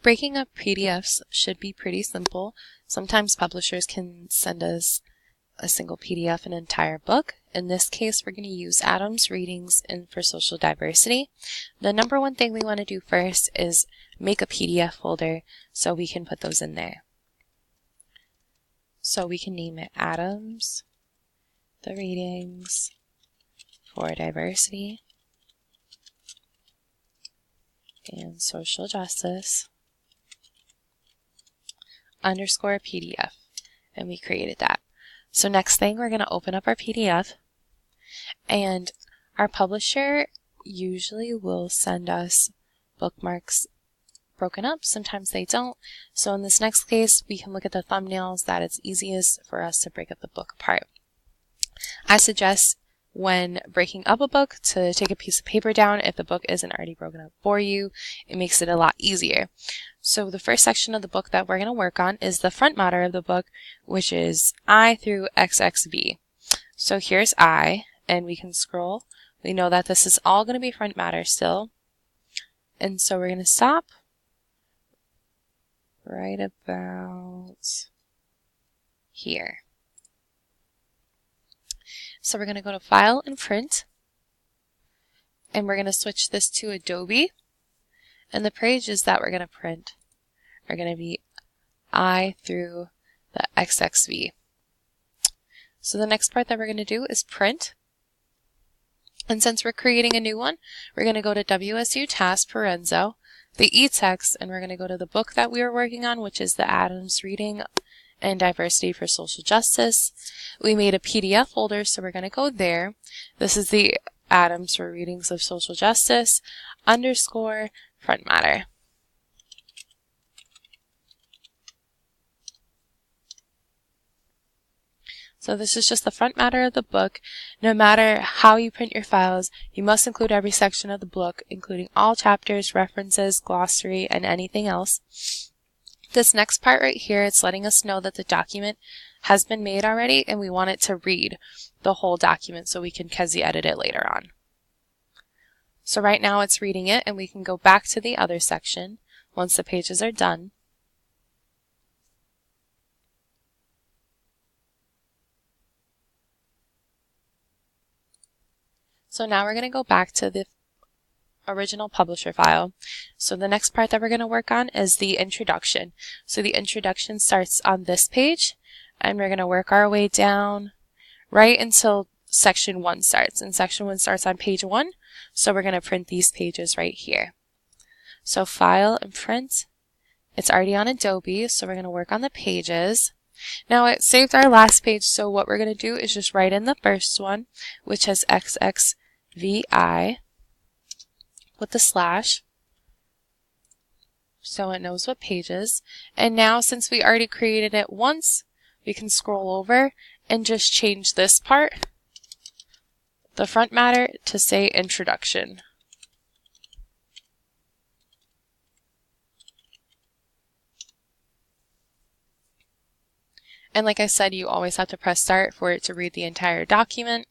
Breaking up PDFs should be pretty simple. Sometimes publishers can send us a single PDF, an entire book. In this case, we're going to use Adams Readings and for Social Diversity. The number one thing we want to do first is make a PDF folder so we can put those in there. So we can name it Adams, the Readings for Diversity and Social Justice underscore PDF, and we created that. So next thing, we're going to open up our PDF, and our publisher usually will send us bookmarks broken up. Sometimes they don't. So in this next case, we can look at the thumbnails that it's easiest for us to break up the book apart. I suggest when breaking up a book to take a piece of paper down if the book isn't already broken up for you. It makes it a lot easier. So the first section of the book that we're going to work on is the front matter of the book, which is I through XXV. So here's I, and we can scroll. We know that this is all going to be front matter still. And so we're going to stop right about here. So we're going to go to File and Print, and we're going to switch this to Adobe. And the pages that we're going to print are going to be I through the XXV. So the next part that we're going to do is print. And since we're creating a new one, we're going to go to WSU Task Parenzo, the e-text, and we're going to go to the book that we were working on, which is the Adams Reading and Diversity for Social Justice. We made a PDF folder, so we're going to go there. This is the Adams for Readings of Social Justice underscore front matter. So this is just the front matter of the book. No matter how you print your files, you must include every section of the book, including all chapters, references, glossary, and anything else. This next part right here, it's letting us know that the document has been made already and we want it to read the whole document so we can Kezi edit it later on. So right now it's reading it, and we can go back to the other section once the pages are done. So now we're going to go back to the original publisher file. So the next part that we're going to work on is the introduction. So the introduction starts on this page, and we're going to work our way down right until section 1 starts. And section 1 starts on page 1, so we're going to print these pages right here. So File and Print. It's already on Adobe, so we're going to work on the pages. Now it saved our last page, so what we're going to do is just write in the first one, which has XXVI with the slash, so it knows what pages. And now since we already created it once, we can scroll over and just change this part, the front matter, to say introduction. And like I said, you always have to press start for it to read the entire document.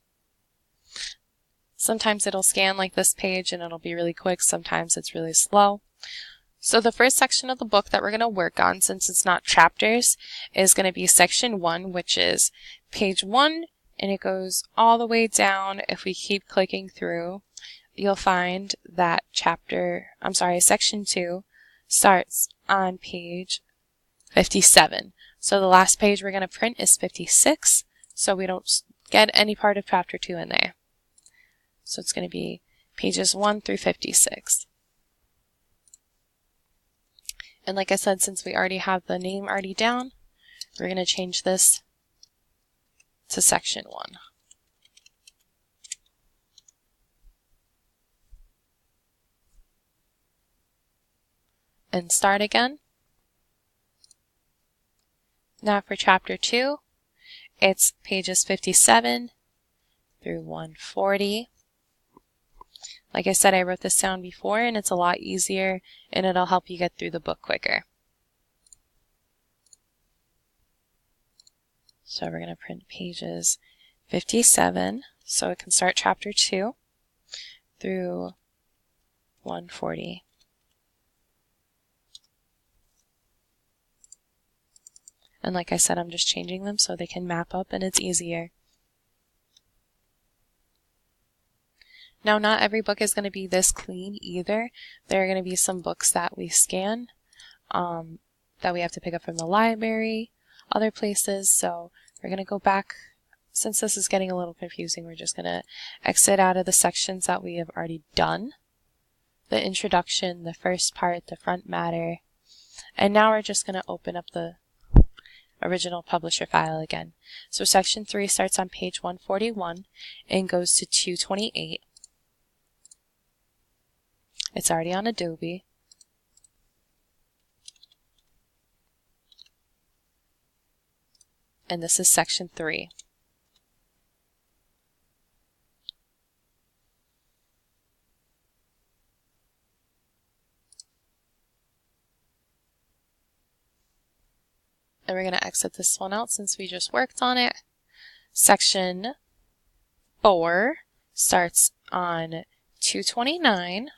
Sometimes it'll scan like this page and it'll be really quick. Sometimes it's really slow. So the first section of the book that we're going to work on, since it's not chapters, is going to be section 1, which is page 1, and it goes all the way down. If we keep clicking through, you'll find that section 2 starts on page 57. So the last page we're going to print is 56, so we don't get any part of chapter 2 in there. So it's going to be pages 1 through 56. And like I said, since we already have the name already down, we're going to change this to section 1. And start again. Now for chapter 2, it's pages 57 through 140. Like I said, I wrote this down before, and it's a lot easier, and it'll help you get through the book quicker. So we're going to print pages 57, so it can start chapter 2 through 140. And like I said, I'm just changing them so they can map up and it's easier. Now, not every book is going to be this clean either. There are going to be some books that we scan that we have to pick up from the library, other places. So we're going to go back. Since this is getting a little confusing, we're just going to exit out of the sections that we have already done. The introduction, the first part, the front matter. And now we're just going to open up the original publisher file again. So section 3 starts on page 141 and goes to 228. It's already on Adobe. And this is section 3. And we're going to exit this one out since we just worked on it. Section 4 starts on 229.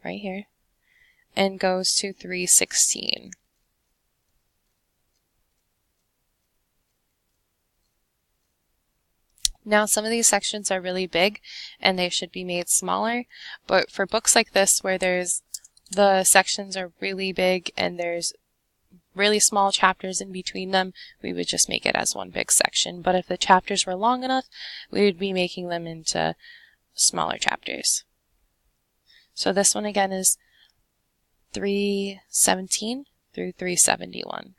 Right here, and goes to 316. Now, some of these sections are really big and they should be made smaller, but for books like this where the sections are really big and there's really small chapters in between them, we would just make it as one big section. But if the chapters were long enough, we would be making them into smaller chapters. So this one again is 317 through 371.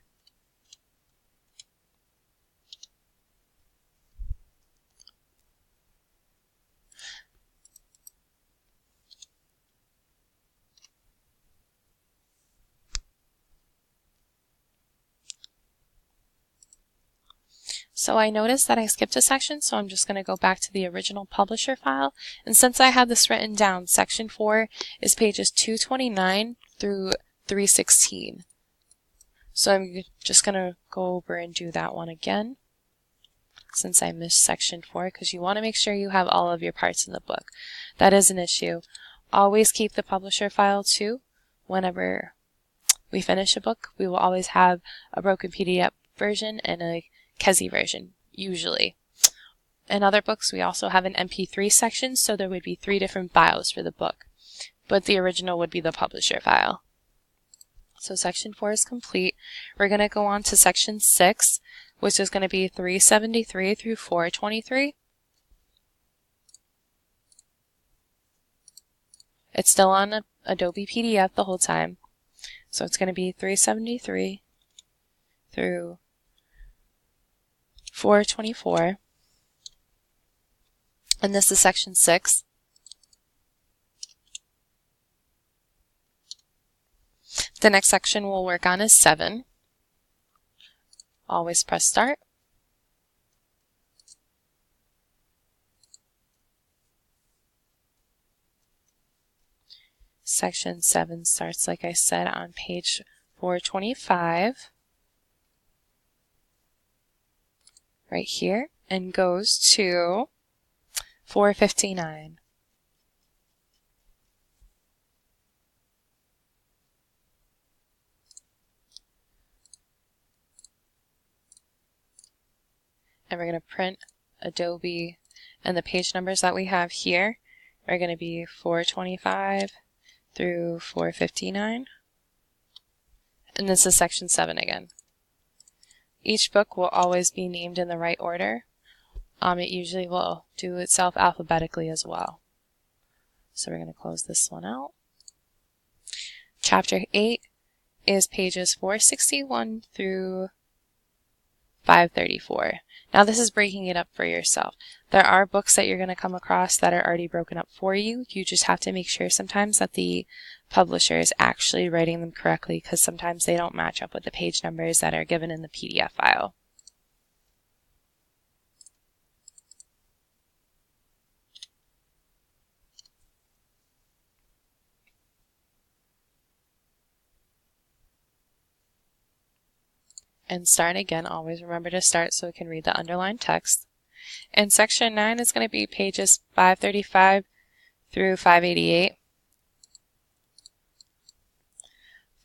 So I noticed that I skipped a section, so I'm just going to go back to the original publisher file. And since I had this written down, section 4 is pages 229 through 316. So I'm just going to go over and do that one again, since I missed section 4, because you want to make sure you have all of your parts in the book. That is an issue. Always keep the publisher file too. Whenever we finish a book, we will always have a broken PDF version and a Kezi version, usually. In other books, we also have an MP3 section, so there would be 3 different files for the book, but the original would be the publisher file. So section 4 is complete. We're going to go on to section 6, which is going to be 373 through 423. It's still on Adobe PDF the whole time, so it's going to be 373 through 424, and this is section 6. The next section we'll work on is 7. Always press start. Section 7 starts, like I said, on page 425. Right here, and goes to 459. And we're going to print Adobe, and the page numbers that we have here are going to be 425 through 459. And this is section 7 again. Each book will always be named in the right order. It usually will do itself alphabetically as well. So we're going to close this one out. Chapter 8 is pages 461 through 534. Now this is breaking it up for yourself. There are books that you're going to come across that are already broken up for you. You just have to make sure sometimes that the publisher is actually writing them correctly, because sometimes they don't match up with the page numbers that are given in the PDF file. And start again. Always remember to start so we can read the underlined text. And section 9 is going to be pages 535 through 588.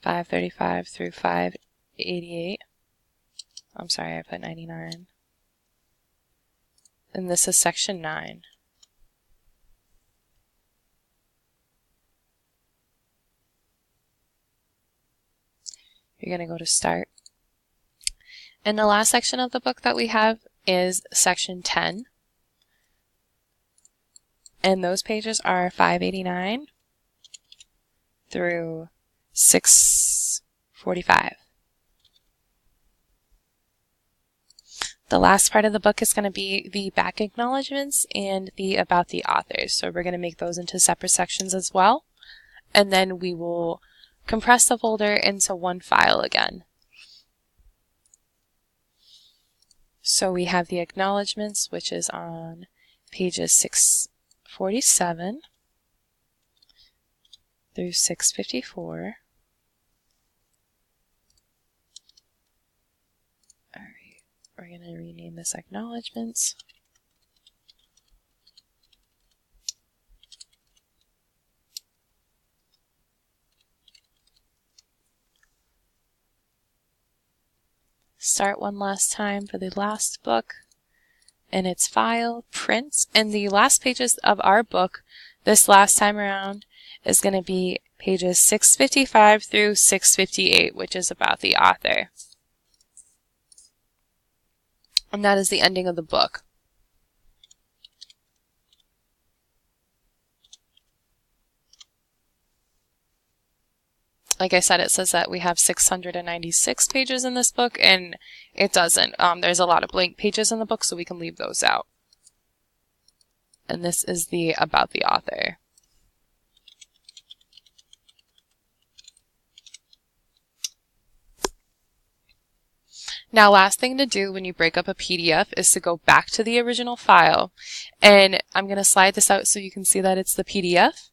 535 through 588. I'm sorry, I put 99. And this is section 9. You're going to go to Start. And the last section of the book that we have is section 10. And those pages are 589 through 645. The last part of the book is going to be the back acknowledgments and the about the authors. So we're going to make those into separate sections as well. And then we will compress the folder into one file again. So we have the acknowledgments, which is on pages 647 through 654. All right, we're going to rename this acknowledgments. Start one last time for the last book, and it's File, Print, and the last pages of our book this last time around is going to be pages 655 through 658, which is about the author. And that is the ending of the book. Like I said, it says that we have 696 pages in this book, and it doesn't. There's a lot of blank pages in the book, so we can leave those out. And this is the about the author. Now, last thing to do when you break up a PDF is to go back to the original file. And I'm going to slide this out so you can see that it's the PDF.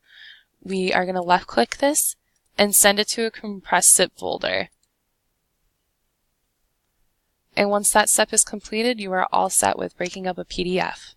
We are going to left click this and send it to a compressed zip folder. And once that step is completed, you are all set with breaking up a PDF.